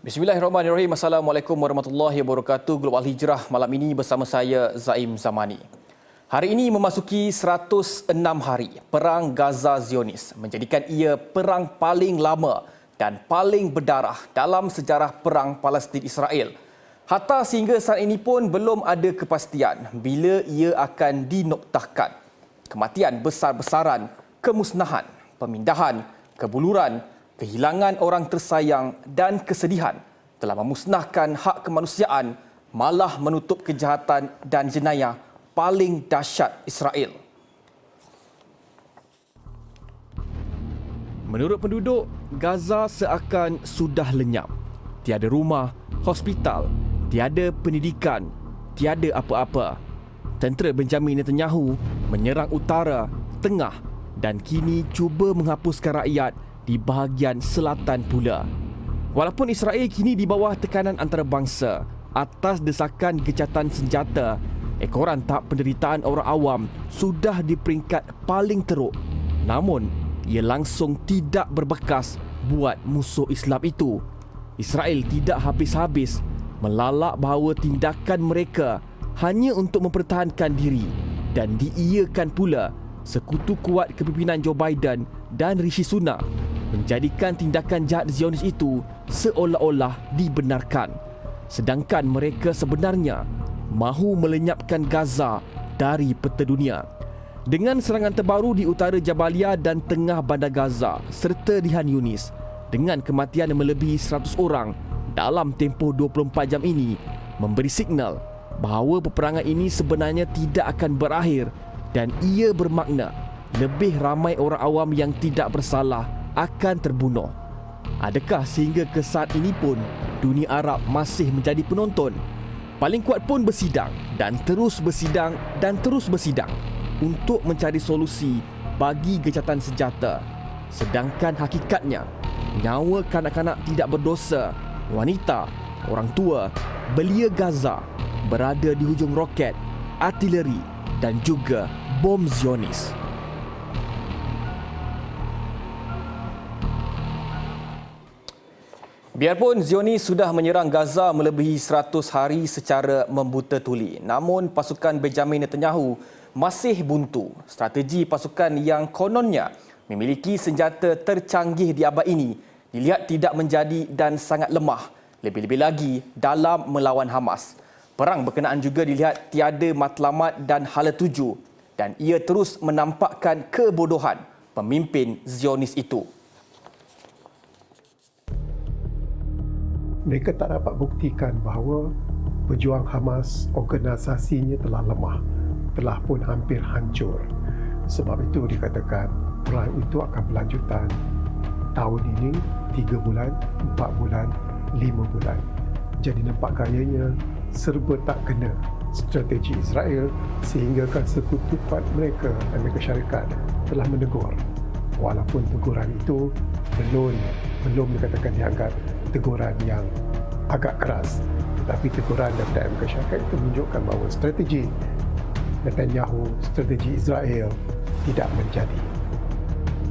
Bismillahirrahmanirrahim. Assalamualaikum warahmatullahi wabarakatuh. Global Hijrah malam ini bersama saya Zaim Zamani. Hari ini memasuki 106 hari Perang Gaza Zionis, menjadikan ia perang paling lama dan paling berdarah dalam sejarah Perang Palestin Israel. Hatta sehingga saat ini pun belum ada kepastian bila ia akan dinoktahkan. Kematian besar-besaran, kemusnahan, pemindahan, kebuluran, kehilangan orang tersayang dan kesedihan telah memusnahkan hak kemanusiaan, malah menutup kejahatan dan jenayah paling dahsyat Israel. Menurut penduduk, Gaza seakan sudah lenyap. Tiada rumah, hospital, tiada pendidikan, tiada apa-apa. Tentera Benjamin Netanyahu menyerang utara, tengah dan kini cuba menghapuskan rakyat di bahagian selatan pula. Walaupun Israel kini di bawah tekanan antarabangsa atas desakan gecatan senjata, ekoran tahap penderitaan orang awam sudah di peringkat paling teruk. Namun, ia langsung tidak berbekas buat musuh Islam itu. Israel tidak habis-habis melalak bahawa tindakan mereka hanya untuk mempertahankan diri dan diiyakan pula sekutu kuat kepimpinan Joe Biden dan Rishi Sunak menjadikan tindakan jahat Zionis itu seolah-olah dibenarkan. Sedangkan mereka sebenarnya mahu melenyapkan Gaza dari peta dunia. Dengan serangan terbaru di utara Jabalia dan tengah bandar Gaza serta di Han Yunis, dengan kematian yang melebihi 100 orang dalam tempoh 24 jam ini, memberi signal bahawa peperangan ini sebenarnya tidak akan berakhir dan ia bermakna lebih ramai orang awam yang tidak bersalah akan terbunuh. Adakah sehingga ke saat ini pun dunia Arab masih menjadi penonton? Paling kuat pun bersidang dan terus bersidang dan terus bersidang untuk mencari solusi bagi gecatan senjata. Sedangkan hakikatnya, nyawa kanak-kanak tidak berdosa, wanita, orang tua, belia Gaza berada di hujung roket, artileri dan juga bom Zionis. Biarpun Zionis sudah menyerang Gaza melebihi 100 hari secara membuta tuli, namun pasukan Benjamin Netanyahu masih buntu. Strategi pasukan yang kononnya memiliki senjata tercanggih di abad ini dilihat tidak menjadi dan sangat lemah, lebih-lebih lagi dalam melawan Hamas. Perang berkenaan juga dilihat tiada matlamat dan hala tuju dan ia terus menampakkan kebodohan pemimpin Zionis itu. Mereka tak dapat buktikan bahawa pejuang Hamas, organisasinya telah lemah, telah pun hampir hancur. Sebab itu dikatakan perang itu akan berlanjutan tahun ini 3 bulan, 4 bulan, 5 bulan. Jadi nampak gayanya serba tak kena strategi Israel sehinggakan sekutu kuat mereka, Amerika Syarikat, telah menegur. Walaupun teguran itu belum dikatakan dianggap teguran yang agak keras, tetapi teguran daripada Amerika Syarikat itu menunjukkan bahawa strategi Netanyahu, strategi Israel tidak menjadi.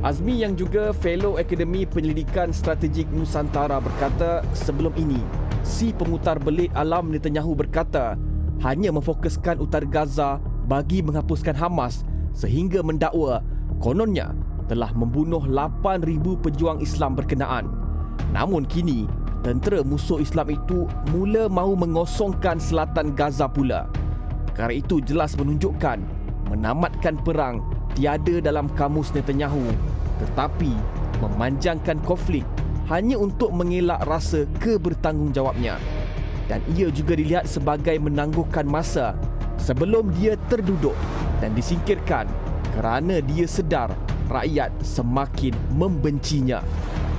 Azmi yang juga Fellow Akademi Penyelidikan Strategik Nusantara berkata sebelum ini, si pemutar belit alam Netanyahu berkata hanya memfokuskan utara Gaza bagi menghapuskan Hamas sehingga mendakwa kononnya telah membunuh 8,000 pejuang Islam berkenaan. Namun kini, tentera musuh Islam itu mula mahu mengosongkan selatan Gaza pula. Perkara itu jelas menunjukkan menamatkan perang tiada dalam kamus Netanyahu, tetapi memanjangkan konflik hanya untuk mengelak rasa kebertanggungjawabnya. Dan ia juga dilihat sebagai menangguhkan masa sebelum dia terduduk dan disingkirkan kerana dia sedar rakyat semakin membencinya.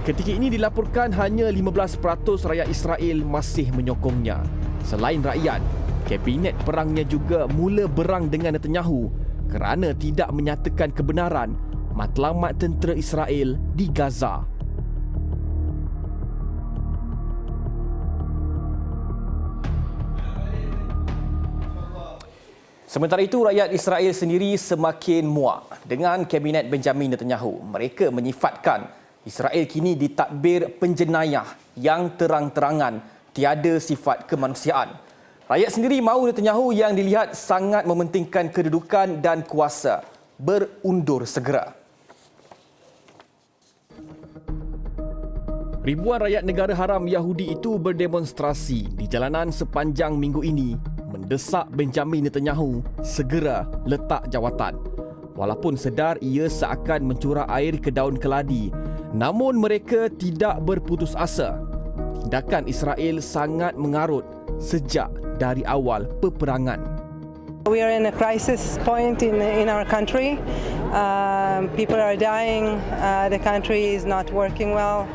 Ketika ini dilaporkan hanya 15% rakyat Israel masih menyokongnya. Selain rakyat, kabinet perangnya juga mula berang dengan Netanyahu kerana tidak menyatakan kebenaran matlamat tentera Israel di Gaza. Sementara itu, rakyat Israel sendiri semakin muak dengan kabinet Benjamin Netanyahu. Mereka menyifatkan Israel kini ditadbir penjenayah yang terang-terangan tiada sifat kemanusiaan. Rakyat sendiri mahu Netanyahu yang dilihat sangat mementingkan kedudukan dan kuasa berundur segera. Ribuan rakyat negara haram Yahudi itu berdemonstrasi di jalanan sepanjang minggu ini mendesak Benjamin Netanyahu segera letak jawatan. Walaupun sedar ia seakan mencurah air ke daun keladi, namun mereka tidak berputus asa. Tindakan Israel sangat mengarut sejak dari awal peperangan. We are in a crisis point in our country. People are dying. The country is not working well.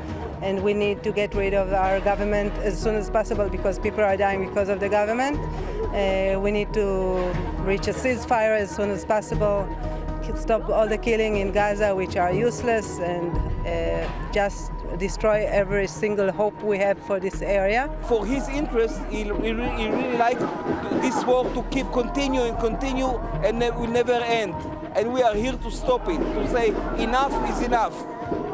And we need to get rid of our government as soon as possible because people are dying because of the government. We need to reach a ceasefire as soon as possible, stop all the killing in Gaza, which are useless, and just destroy every single hope we have for this area. For his interest, he really likes this war to keep continue, and will never end. And we are here to stop it, to say enough is enough.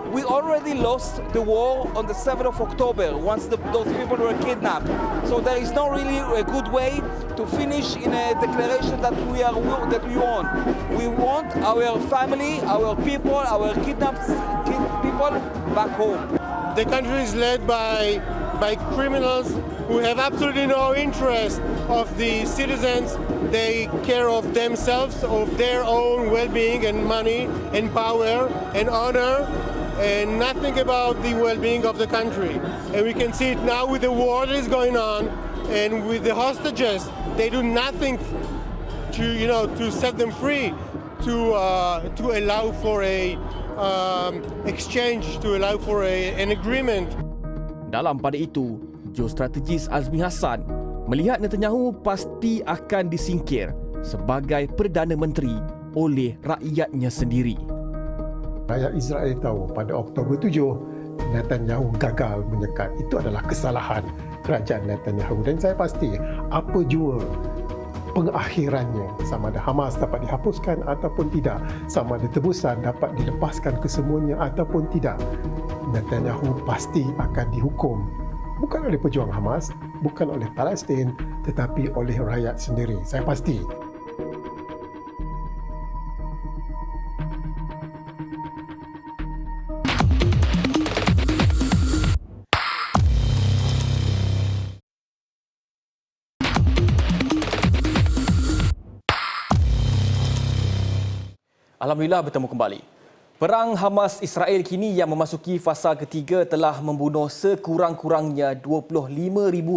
We already lost the war on the 7th of October once those people were kidnapped. So there is no really a good way to finish in a declaration that we want. We want our family, our people, our kidnapped people back home. The country is led by criminals who have absolutely no interest of the citizens. They care of themselves, of their own well-being and money and power and honor, and nothing about the well-being of the country. And we can see it now with the war that is going on and with the hostages. They do nothing to set them free, to allow for a exchange, to allow for an agreement. Dalam pada itu, geostrategis Azmi Hassan melihat Netanyahu pasti akan disingkir sebagai Perdana Menteri oleh rakyatnya sendiri. Rakyat Israel tahu pada Oktober 7 Netanyahu gagal menyekat. Itu adalah kesalahan kerajaan Netanyahu, dan saya pasti apa jua pengakhirannya, sama ada Hamas dapat dihapuskan ataupun tidak, sama ada tebusan dapat dilepaskan kesemuanya ataupun tidak, Netanyahu pasti akan dihukum, bukan oleh pejuang Hamas, bukan oleh Palestin, tetapi oleh rakyat sendiri. Saya pasti. Alhamdulillah bertemu kembali. Perang Hamas-Israel kini yang memasuki fasa ketiga telah membunuh sekurang-kurangnya 25,000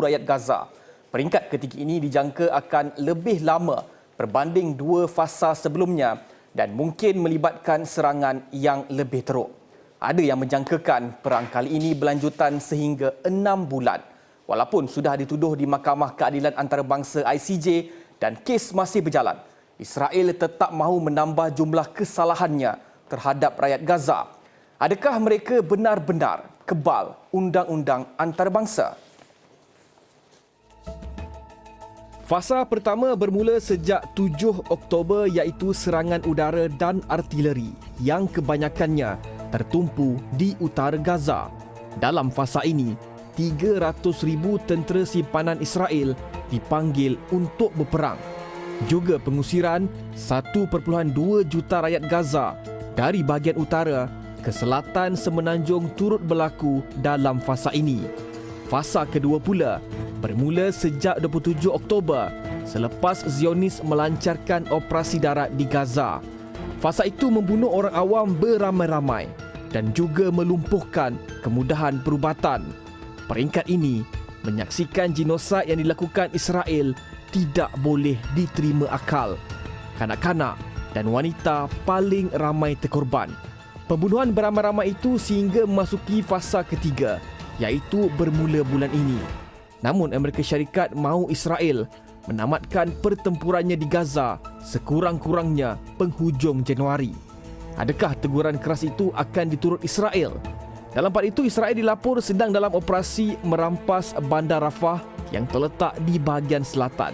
rakyat Gaza. Peringkat ketiga ini dijangka akan lebih lama berbanding dua fasa sebelumnya dan mungkin melibatkan serangan yang lebih teruk. Ada yang menjangkakan perang kali ini berlanjutan sehingga 6 bulan. Walaupun sudah dituduh di Mahkamah Keadilan Antarabangsa ICJ dan kes masih berjalan, Israel tetap mahu menambah jumlah kesalahannya terhadap rakyat Gaza. Adakah mereka benar-benar kebal undang-undang antarabangsa? Fasa pertama bermula sejak 7 Oktober iaitu serangan udara dan artileri yang kebanyakannya tertumpu di utara Gaza. Dalam fasa ini, 300,000 tentera simpanan Israel dipanggil untuk berperang. Juga pengusiran 1.2 juta rakyat Gaza dari bahagian utara ke selatan semenanjung turut berlaku dalam fasa ini. Fasa kedua pula bermula sejak 27 Oktober selepas Zionis melancarkan operasi darat di Gaza. Fasa itu membunuh orang awam beramai-ramai dan juga melumpuhkan kemudahan perubatan. Peringkat ini menyaksikan genosid yang dilakukan Israel tidak boleh diterima akal. Kanak-kanak dan wanita paling ramai terkorban. Pembunuhan beramai-ramai itu sehingga memasuki fasa ketiga, iaitu bermula bulan ini. Namun Amerika Syarikat mahu Israel menamatkan pertempurannya di Gaza sekurang-kurangnya penghujung Januari. Adakah teguran keras itu akan diturut Israel? Dalam pada itu, Israel dilapor sedang dalam operasi merampas bandar Rafah yang terletak di bahagian selatan.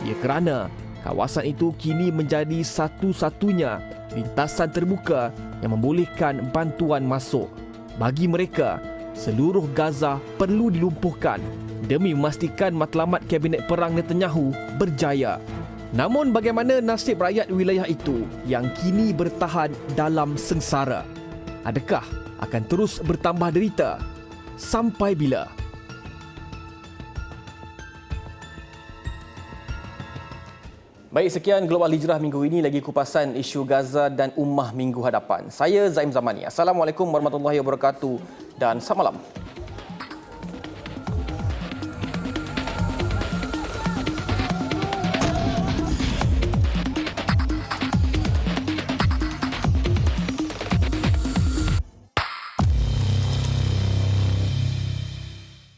Ia kerana kawasan itu kini menjadi satu-satunya lintasan terbuka yang membolehkan bantuan masuk. Bagi mereka, seluruh Gaza perlu dilumpuhkan demi memastikan matlamat Kabinet Perang Netanyahu berjaya. Namun bagaimana nasib rakyat wilayah itu yang kini bertahan dalam sengsara? Adakah akan terus bertambah derita? Sampai bila? Baik, sekian Global Hijrah minggu ini, lagi kupasan isu Gaza dan ummah minggu hadapan. Saya Zaim Zamani. Assalamualaikum warahmatullahi wabarakatuh dan selamat malam.